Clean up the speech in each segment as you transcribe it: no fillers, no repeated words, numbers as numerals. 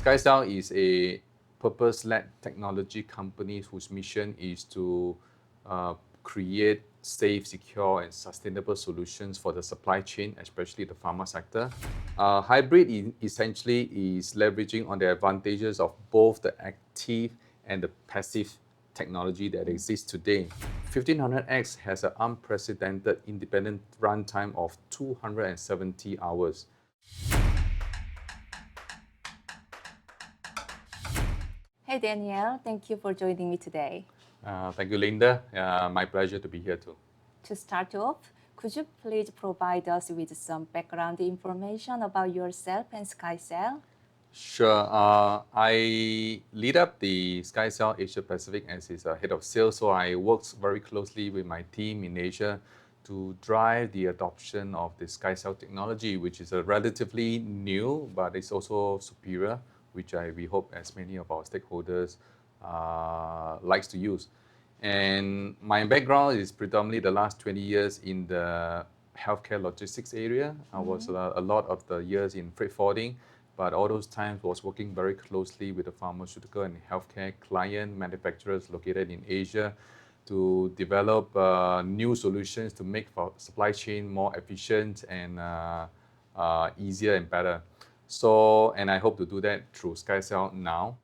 SkyCell is a purpose-led technology company whose mission is to create safe, secure, and sustainable solutions for the supply chain, especially the pharma sector. Hybrid essentially is leveraging on the advantages of both the active and the passive technology that exists today. 1500X has an unprecedented independent runtime of 270 hours. Hey Danielle, thank you for joining me today. Thank you, Linda. My pleasure to be here too. To start off, could you please provide us with some background information about yourself and SkyCell? Sure. I lead up the SkyCell Asia Pacific as his head of sales. So I work very closely with my team in Asia to drive the adoption of the SkyCell technology, which is a relatively new, but it's also superior, which we hope as many of our stakeholders likes to use. And my background is predominantly the last 20 years in the healthcare logistics area. I was a lot of the years in freight forwarding, but all those times was working very closely with the pharmaceutical and healthcare client manufacturers located in Asia to develop new solutions to make supply chain more efficient and easier and better. So, and I hope to do that through SkyCell now.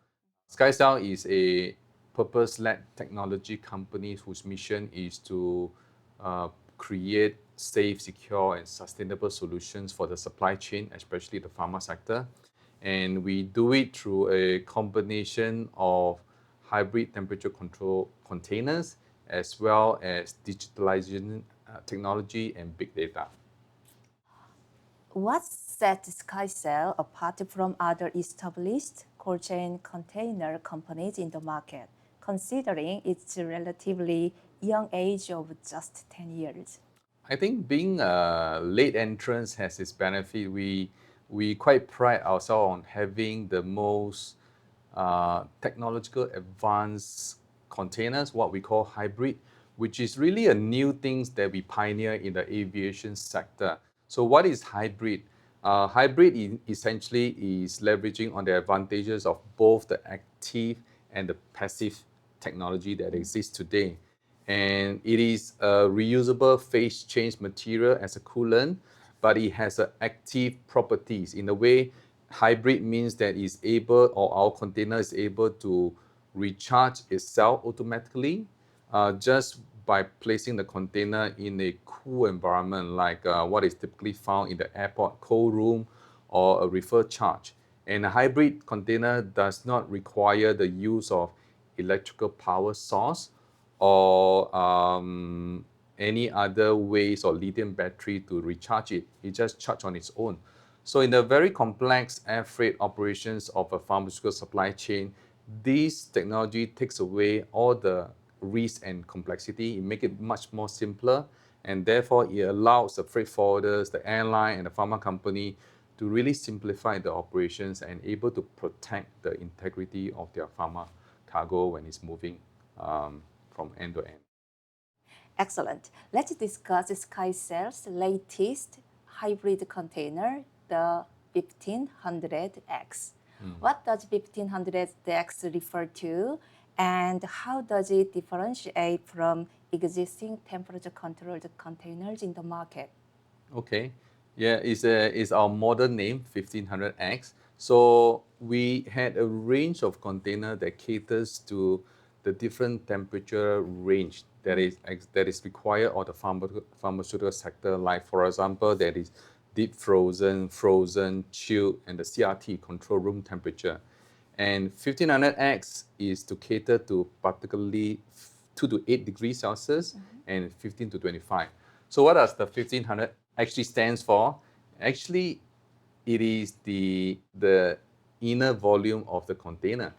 SkyCell is a purpose-led technology company whose mission is to create safe, secure, and sustainable solutions for the supply chain, especially the pharma sector. And we do it through a combination of hybrid temperature control containers, as well as digitalization technology and big data. What sets SkyCell apart from other established cold chain container companies in the market, considering its relatively young age of just 10 years? I think being a late entrant has its benefit. We quite pride ourselves on having the most technological advanced containers, what we call hybrid, which is really a new thing that we pioneer in the aviation sector. So what is hybrid? Hybrid essentially is leveraging on the advantages of both the active and the passive technology that exists today. And it is a reusable phase change material as a coolant, but it has active properties. In a way, hybrid means that it's able, or our container is able to recharge itself automatically just by placing the container in a cool environment like what is typically found in the airport cold room or a reverse charge. And a hybrid container does not require the use of electrical power source or any other ways or lithium battery to recharge it. It just charges on its own. So in the very complex air freight operations of a pharmaceutical supply chain, this technology takes away all the risk and complexity. It makes it much more simpler, and therefore it allows the freight forwarders, the airline, and the pharma company to really simplify the operations and able to protect the integrity of their pharma cargo when it's moving from end to end. Excellent. Let's discuss SkyCell's latest hybrid container, the 1500X. What does 1500X refer to, and how does it differentiate from existing temperature-controlled containers in the market? Okay, yeah, it's our modern name, 1500X. So we had a range of container that caters to the different temperature range that is required of the pharmaceutical sector. Like for example, there is deep frozen, frozen, chilled, and the CRT, control room temperature. And 1500X is to cater to particularly 2 to 8 degrees Celsius and 15 to 25. So what does the 1500 actually stands for? Actually, it is the inner volume of the container.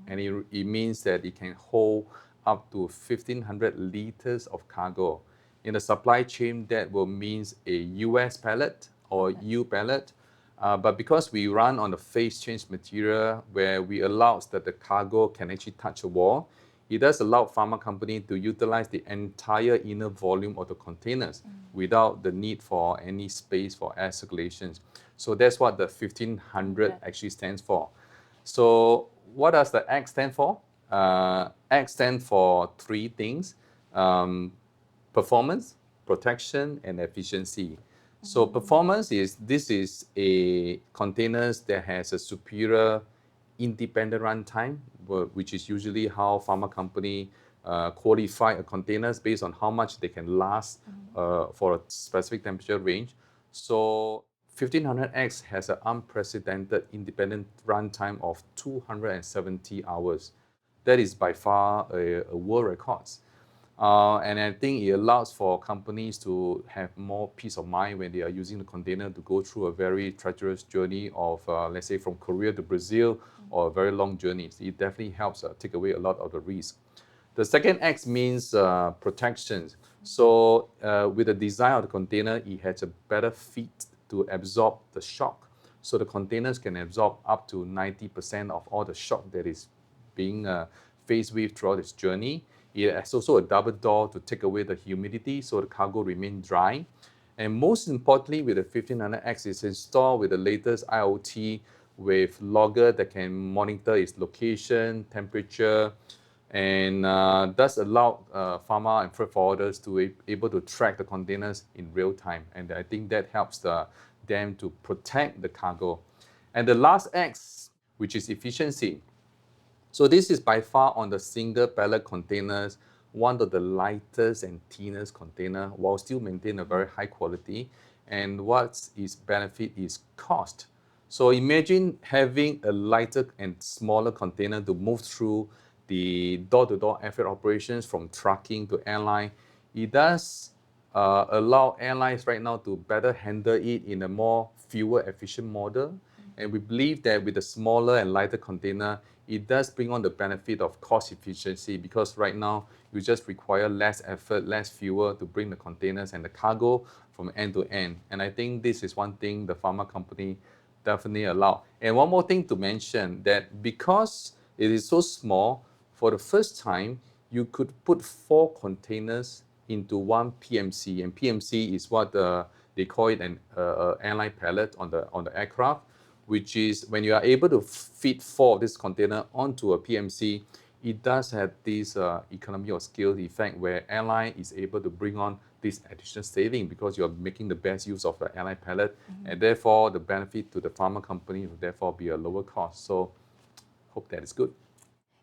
And it means that it can hold up to 1,500 liters of cargo. In the supply chain, that will mean a US pallet or EU pallet. But because we run on the phase change material where we allow that the cargo can actually touch a wall, it does allow pharma company to utilize the entire inner volume of the containers without the need for any space for air circulations. So that's what the 1500 actually stands for. So what does the X stand for? X stands for three things: um, performance, protection, and efficiency. So performance is this is a containers that has a superior independent runtime, which is usually how pharma company qualify a containers based on how much they can last for a specific temperature range. So 1500X has an unprecedented independent runtime of 270 hours. That is by far a world record. And I think it allows for companies to have more peace of mind when they are using the container to go through a very treacherous journey of, let's say, from Korea to Brazil, or a very long journey. So it definitely helps take away a lot of the risk. The second X means protection. So with the design of the container, it has a better fit to absorb the shock. So the containers can absorb up to 90% of all the shock that is being faced with throughout its journey. It has also a double door to take away the humidity so the cargo remains dry. And most importantly, with the 1500X, it's installed with the latest IoT with logger that can monitor its location, temperature, and thus allow pharma and freight forwarders to be able to track the containers in real time. And I think that helps them to protect the cargo. And the last X, which is efficiency. So this is by far on the single pallet containers, one of the lightest and thinnest container while still maintain a very high quality. And what its benefit is cost. So imagine having a lighter and smaller container to move through the door-to-door air freight operations from trucking to airline. It does allow airlines right now to better handle it in a more fuel efficient model. And we believe that with a smaller and lighter container, it does bring on the benefit of cost efficiency, because right now you just require less effort, less fuel to bring the containers and the cargo from end to end. And I think this is one thing the pharma company definitely allow. And one more thing to mention, that because it is so small, for the first time, you could put 4 containers into one PMC. And PMC is what they call it an airline pallet on the aircraft, which is when you are able to fit 4 of this container onto a PMC, it does have this economy of scale effect where airline is able to bring on this additional saving because you're making the best use of the airline pallet, and therefore the benefit to the pharma company will therefore be a lower cost. So hope that is good.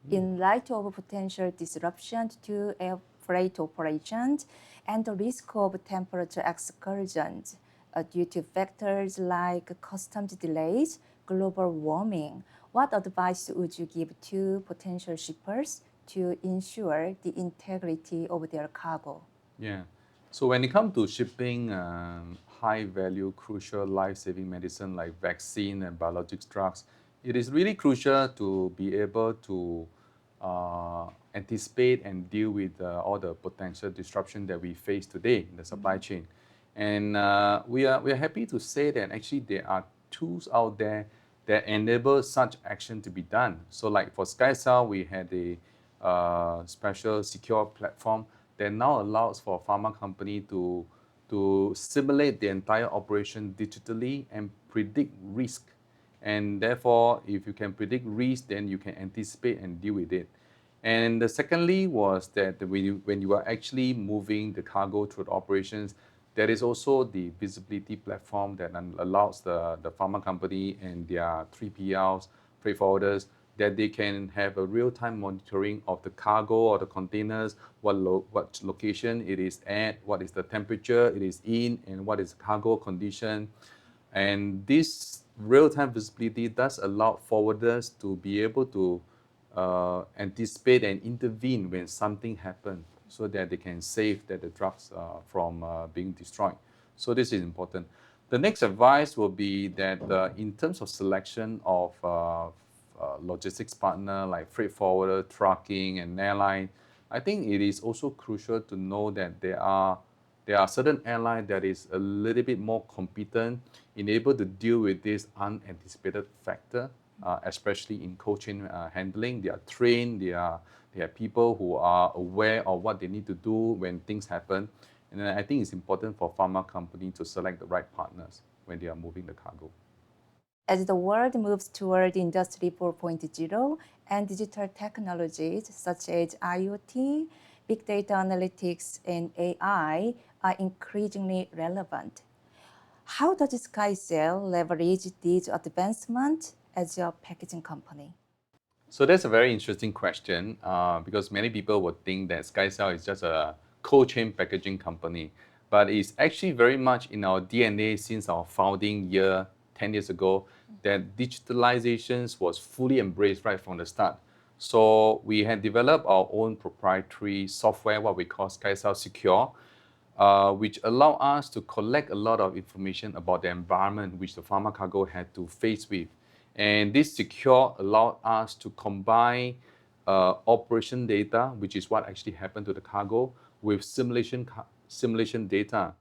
In light of potential disruption to air freight operations and the risk of temperature excursions due to factors like customs delays, global warming, what advice would you give to potential shippers to ensure the integrity of their cargo? Yeah. So when it comes to shipping high value, crucial life saving medicine like vaccine and biologics drugs, it is really crucial to be able to anticipate and deal with all the potential disruption that we face today in the supply chain. And we are happy to say that actually there are tools out there that enable such action to be done. So like for SkyCell, we had a special secure platform that now allows for a pharma company to simulate the entire operation digitally and predict risk. And therefore, if you can predict risk, then you can anticipate and deal with it. And the secondly was that when you are actually moving the cargo through the operations, there is also the visibility platform that allows the pharma company and their 3PLs, freight forwarders, that they can have a real-time monitoring of the cargo or the containers, what location it is at, what is the temperature it is in, and what is the cargo condition. And this real-time visibility does allow forwarders to be able to anticipate and intervene when something happens, so that they can save the drugs from being destroyed. So this is important. The next advice will be that in terms of selection of logistics partner like freight forwarder, trucking, and airline, I think it is also crucial to know that there are certain airlines that is a little bit more competent in able to deal with this unanticipated factor, especially in cold chain handling. They are trained, they have people who are aware of what they need to do when things happen. And then I think it's important for pharma company to select the right partners when they are moving the cargo. As the world moves toward Industry 4.0 and digital technologies such as IoT, big data analytics, and AI are increasingly relevant, how does SkyCell leverage these advancements as a packaging company? So that's a very interesting question because many people would think that SkyCell is just a cold chain packaging company, but it's actually very much in our DNA since our founding year 10 years ago that digitalizations was fully embraced right from the start. So we had developed our own proprietary software, what we call SkyCell Secure, which allow us to collect a lot of information about the environment which the pharma cargo had to face with. And this secure allowed us to combine operation data, which is what actually happened to the cargo, with simulation data.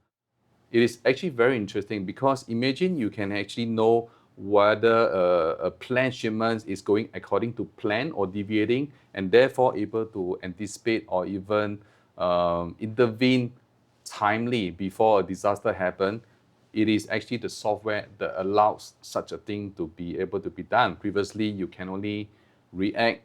It is actually very interesting because imagine you can actually know whether a planned shipment is going according to plan or deviating, and therefore able to anticipate or even intervene timely before a disaster happens. It is actually the software that allows such a thing to be able to be done. Previously, you can only react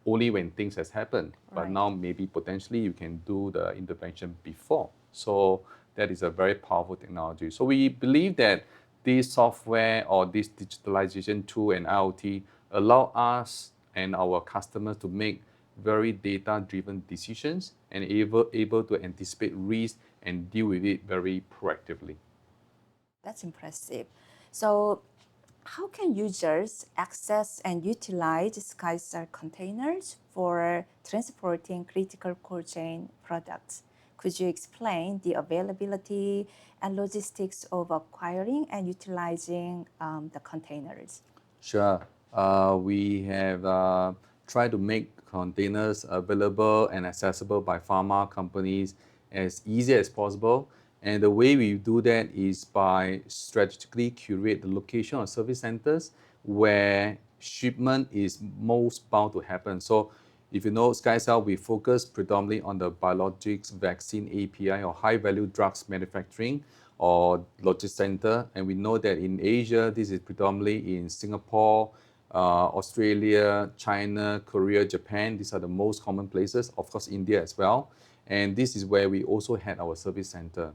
only when things has happened, but Right. now maybe potentially you can do the intervention before. So that is a very powerful technology. So we believe that this software or this digitalization tool and IoT allow us and our customers to make very data-driven decisions and able to anticipate risk and deal with it very proactively. That's impressive. So, how can users access and utilize SkyStar containers for transporting critical cold chain products? Could you explain the availability and logistics of acquiring and utilizing the containers? Sure. We have tried to make containers available and accessible by pharma companies as easy as possible. And the way we do that is by strategically curate the location of service centers where shipment is most bound to happen. So if you know SkyCell, we focus predominantly on the biologics, vaccine API, or high-value drugs manufacturing or logistics center. And we know that in Asia, this is predominantly in Singapore, Australia, China, Korea, Japan. These are the most common places. Of course, India as well. And this is where we also had our service center.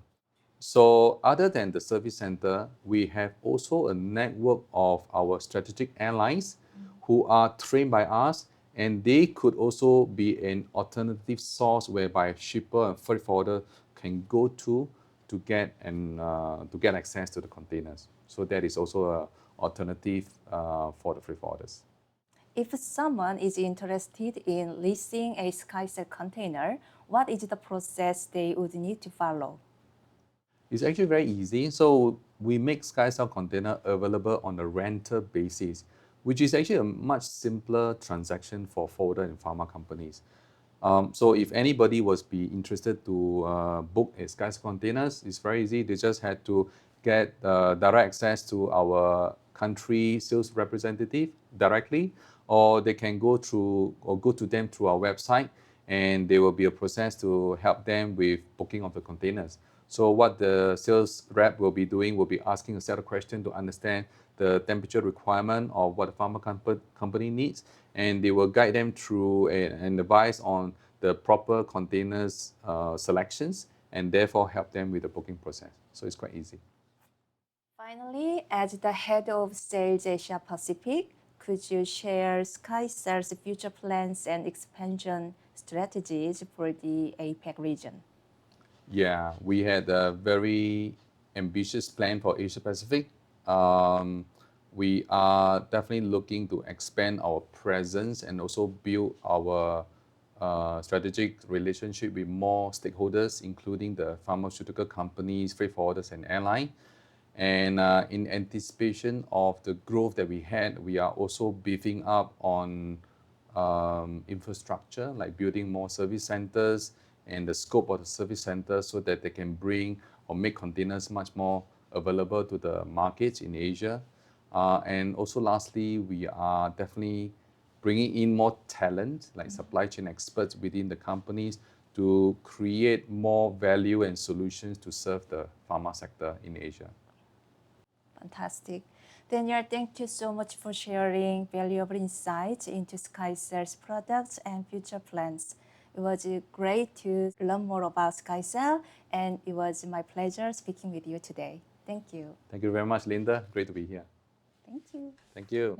So other than the service center, we have also a network of our strategic airlines who are trained by us, and they could also be an alternative source whereby shipper and freight forwarder can go to get access to the containers. So that is also an alternative for the freight forwarders. If someone is interested in leasing a SkySail container, what is the process they would need to follow? It's actually very easy. So we make SkyCell container available on a rental basis, which is actually a much simpler transaction for forwarder and pharma companies. So if anybody was be interested to book a SkyCell containers, it's very easy. They just had to get direct access to our country sales representative directly, or they can go to them through our website, and there will be a process to help them with booking of the containers. So what the sales rep will be doing will be asking a set of questions to understand the temperature requirement of what the pharma company needs, and they will guide them through and advise on the proper containers selections, and therefore help them with the booking process. So it's quite easy. Finally, as the head of Sales Asia Pacific, could you share SkySail's future plans and expansion strategies for the APAC region? Yeah, we had a very ambitious plan for Asia Pacific. Um, we are definitely looking to expand our presence and also build our strategic relationship with more stakeholders, including the pharmaceutical companies, freight forwarders, and airline. And in anticipation of the growth that we had, we are also beefing up on infrastructure, like building more service centers and the scope of the service centers so that they can bring or make containers much more available to the markets in Asia. And also lastly, we are definitely bringing in more talent, like supply chain experts within the companies to create more value and solutions to serve the pharma sector in Asia. Fantastic. Daniel, thank you so much for sharing valuable insights into SkyCell's products and future plans. It was great to learn more about SkyCell, and it was my pleasure speaking with you today. Thank you. Thank you very much, Linda. Great to be here. Thank you. Thank you.